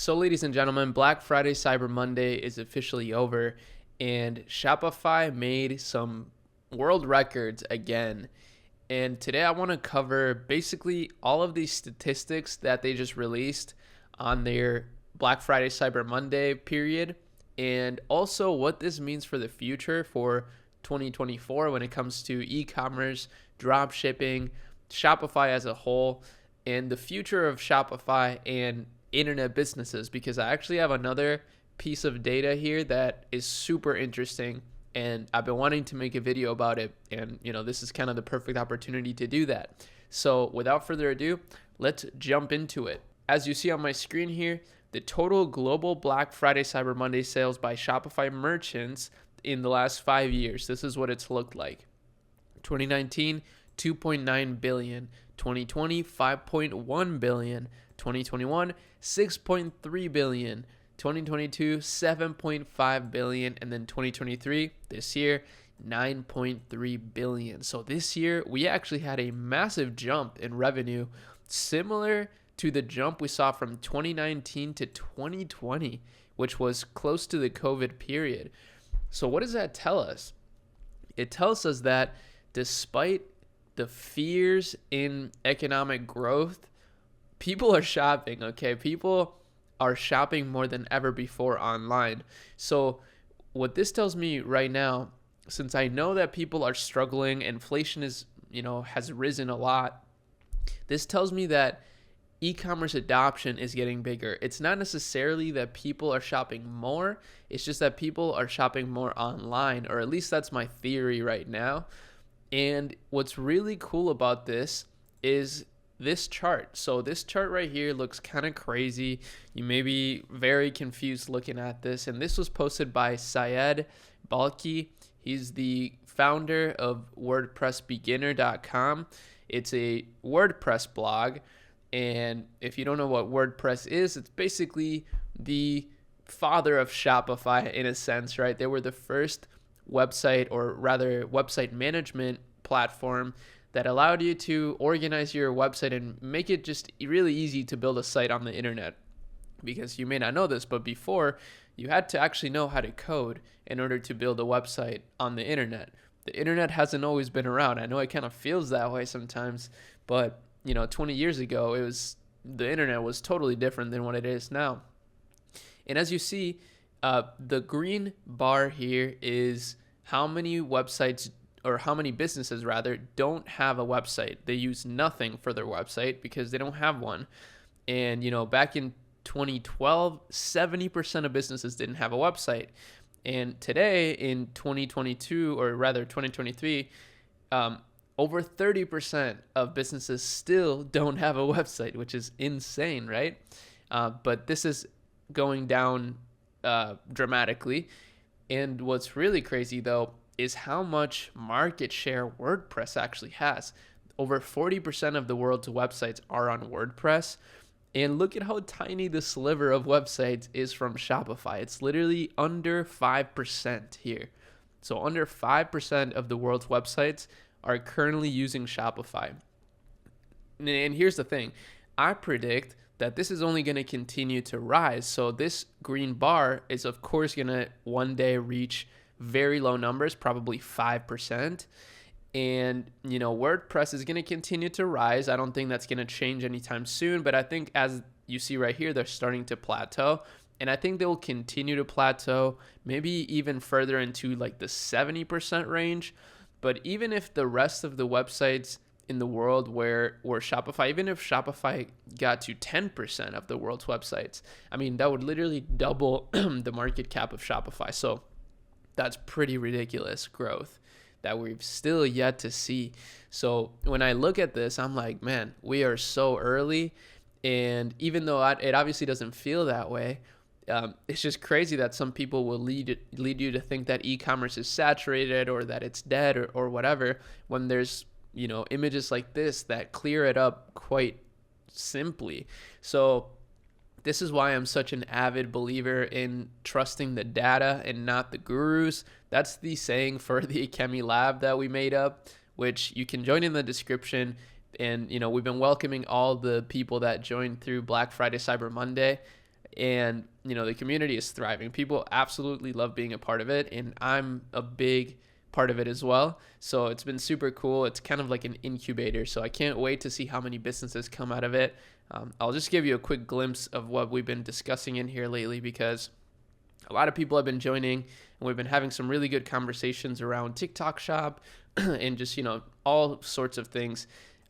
So, ladies and gentlemen, Black Friday Cyber Monday is officially over, and Shopify made some world records again. And today I want to cover basically all of these statistics that they just released on their Black Friday Cyber Monday period, and also what this means for the future for 2024 when it comes to e-commerce, drop shipping, Shopify as a whole, and the future of Shopify and internet businesses, because I actually have another piece of data here that is super interesting and I've been wanting to make a video about it, and this is kind of the perfect opportunity to do that. So without further ado, let's jump into it. As you see on my screen here, the total global Black Friday Cyber Monday sales by Shopify merchants in the last 5 years, this is what it's looked like. 2019, 2.9 billion, 2020, 5.1 billion, 2021, 6.3 billion, 2022, 7.5 billion, and then 2023, this year, 9.3 billion. So this year, we actually had a massive jump in revenue, similar to the jump we saw from 2019 to 2020, which was close to the COVID period. So what does that tell us? It tells us that despite the fears in economic growth, people are shopping, okay? People are shopping more than ever before online. So what this tells me right now, since I know that people are struggling, inflation is, has risen a lot, this tells me that e-commerce adoption is getting bigger. It's not necessarily that people are shopping more, it's just that people are shopping more online, or at least that's my theory right now. And what's really cool about this is this chart. So this chart right here looks kind of crazy. You may be very confused looking at this. And this was posted by Syed Balki. He's the founder of WordPressBeginner.com. It's a WordPress blog. And if you don't know what WordPress is, it's basically the father of Shopify in a sense, right? They were the first website, or rather website management platform that allowed you to organize your website and make it just really easy to build a site on the internet. Because you may not know this, but before, you had to actually know how to code in order to build a website on the internet. The internet hasn't always been around. I know it kind of feels that way sometimes, but 20 years ago, the internet was totally different than what it is now. And as you see, the green bar here is how many websites, or how many businesses rather, don't have a website. They use nothing for their website because they don't have one. And back in 2012, 70% of businesses didn't have a website. And today in 2022, or rather 2023, over 30% of businesses still don't have a website, which is insane, right? But this is going down dramatically. And what's really crazy though is how much market share WordPress actually has. Over 40% of the world's websites are on WordPress. And look at how tiny the sliver of websites is from Shopify. It's literally under 5% here. So under 5% of the world's websites are currently using Shopify. And here's the thing. I predict that this is only going to continue to rise. So this green bar is of course going to one day reach very low numbers, probably 5%. And, WordPress is going to continue to rise. I don't think that's going to change anytime soon, but I think as you see right here, they're starting to plateau. And I think they will continue to plateau, maybe even further into like the 70% range. But even if the rest of the websites in the world were Shopify, even if Shopify got to 10% of the world's websites, I mean, that would literally double the market cap of Shopify. So that's pretty ridiculous growth that we've still yet to see. So when I look at this, I'm like, man, we are so early. And even though it obviously doesn't feel that way, it's just crazy that some people will lead you to think that e-commerce is saturated or that it's dead or whatever, when there's images like this that clear it up quite simply. So this is why I'm such an avid believer in trusting the data and not the gurus. That's the saying for the Akemi Lab that we made up, which you can join in the description. And, we've been welcoming all the people that joined through Black Friday Cyber Monday. and the community is thriving. People absolutely love being a part of it, and I'm a big part of it as well. So it's been super cool. It's kind of like an incubator, so I can't wait to see how many businesses come out of it. I'll just give you a quick glimpse of what we've been discussing in here lately, because a lot of people have been joining, and we've been having some really good conversations around Tik Tok Shop and just all sorts of things.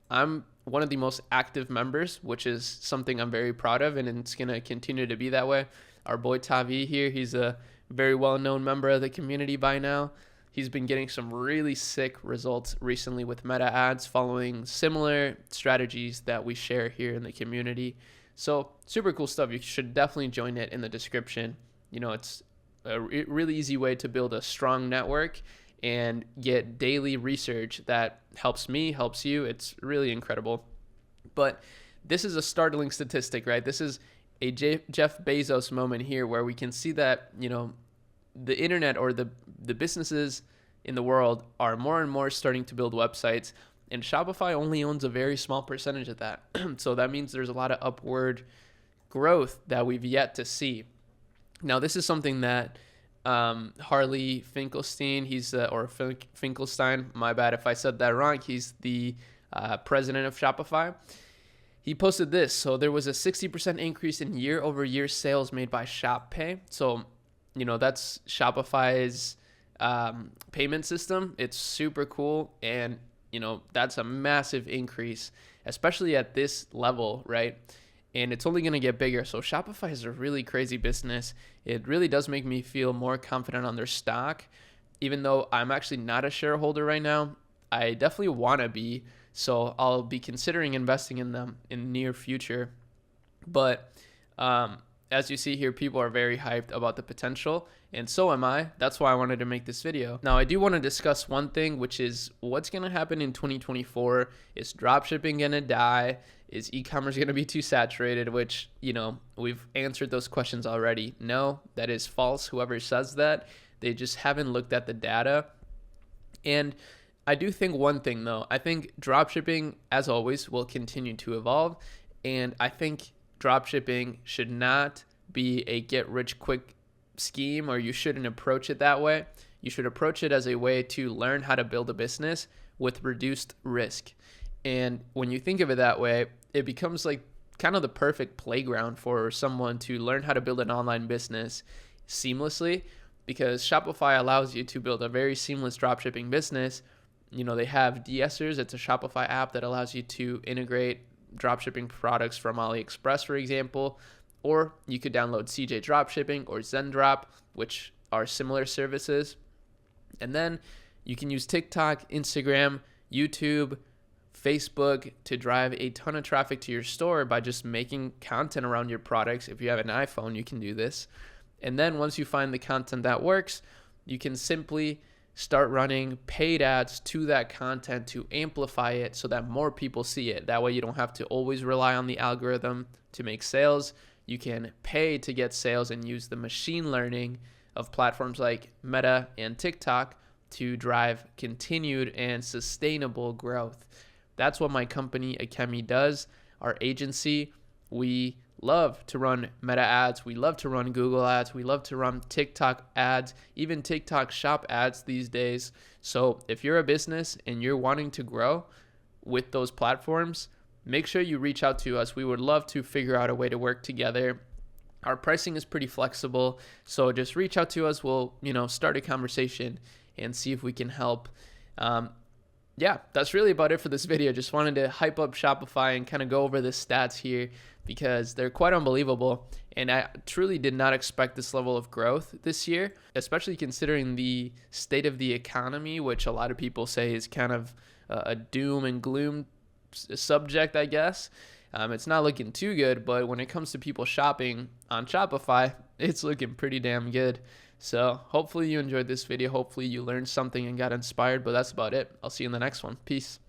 I'm one of the most active members, which is something I'm very proud of, and it's going to continue to be that way. Our boy Tavi here, he's a very well-known member of the community by now. He's been getting some really sick results recently with meta ads, following similar strategies that we share here in the community. So super cool stuff. You should definitely join it in the description. It's a really easy way to build a strong network and get daily research that helps me, helps you. It's really incredible. But this is a startling statistic, right? This is a Jeff Bezos moment here, where we can see that, the internet, or the businesses in the world, are more and more starting to build websites, and Shopify only owns a very small percentage of that. So that means there's a lot of upward growth that we've yet to see. Now, this is something that Harley Finkelstein, Finkelstein, my bad if I said that wrong. He's the president of Shopify. He posted this. So there was a 60% increase in year-over-year sales made by ShopPay. So, that's Shopify's payment system. It's super cool. And, that's a massive increase, especially at this level, right? And it's only going to get bigger. So Shopify is a really crazy business. It really does make me feel more confident on their stock. Even though I'm actually not a shareholder right now, I definitely want to be. So I'll be considering investing in them in the near future. But as you see here, people are very hyped about the potential, and so am I. That's why I wanted to make this video. Now, I do want to discuss one thing, which is what's going to happen in 2024. Is dropshipping going to die? Is e-commerce going to be too saturated? Which, we've answered those questions already. No, that is false. Whoever says that, they just haven't looked at the data. And I do think one thing, though. I think dropshipping, as always, will continue to evolve. And I think dropshipping should not be a get-rich-quick scheme, or you shouldn't approach it that way. You should approach it as a way to learn how to build a business with reduced risk. And when you think of it that way, it becomes like kind of the perfect playground for someone to learn how to build an online business seamlessly, because Shopify allows you to build a very seamless dropshipping business. They have DSers. It's a Shopify app that allows you to integrate dropshipping products from AliExpress, for example, or you could download CJ Dropshipping or Zendrop, which are similar services. And then you can use TikTok, Instagram, YouTube, Facebook to drive a ton of traffic to your store by just making content around your products. If you have an iPhone, you can do this. And then once you find the content that works, you can simply start running paid ads to that content to amplify it so that more people see it. That way you don't have to always rely on the algorithm to make sales. You can pay to get sales and use the machine learning of platforms like Meta and TikTok to drive continued and sustainable growth. That's what my company Akemi does. Our agency, we love to run Meta ads. We love to run Google ads. We love to run TikTok ads, even TikTok Shop ads these days. So if you're a business and you're wanting to grow with those platforms, make sure you reach out to us. We would love to figure out a way to work together. Our pricing is pretty flexible, so just reach out to us. We'll, start a conversation and see if we can help. Yeah, that's really about it for this video. Just wanted to hype up Shopify and kind of go over the stats here because they're quite unbelievable. And I truly did not expect this level of growth this year, especially considering the state of the economy, which a lot of people say is kind of a doom and gloom subject, I guess. It's not looking too good, but when it comes to people shopping on Shopify, it's looking pretty damn good. So hopefully you enjoyed this video. Hopefully you learned something and got inspired, but that's about it. I'll see you in the next one. Peace.